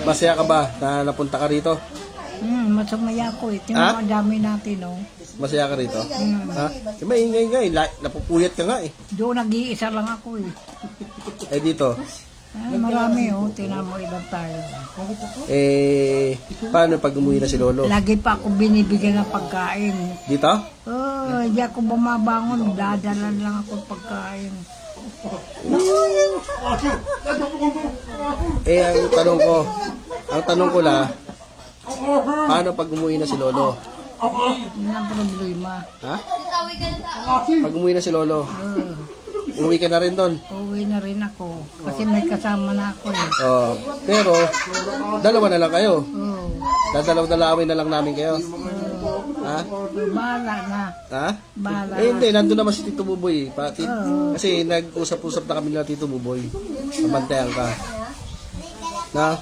Masaya ka ba na napunta ka rito? Masumaya ko eh. Tingnan mo, ang dami natin, oh. Masaya ka rito? Ha? Maingay-ingay. Napupuyat ka nga eh. Doon nag-iisa lang ako eh. Eh dito? Marami, oh. Tingnan mo, ilan tayo. Paano pag umuwi na si Lolo? Lagi pa ako binibigyan ng pagkain. Dito? Oh, hindi ako bumabangon. Dadalan lang ako pagkain. Ang tanong ko lang, paano pag umuwi na si Lolo? Yun ang problema. Ha? Pag umuwi na si Lolo, umuwi ka na rin doon. Uwi na rin ako. Kasi may kasama na ako eh. Oh, pero, dalawa na lang kayo. Oh. Dadalaw-dalawin na lang namin kayo. Ha? Bahala na. Ha? Bahala. Hindi, nandun naman si Tito Buboy. Kasi nag-usap-usap na kami na Tito Buboy. Nabantayan ka. Na?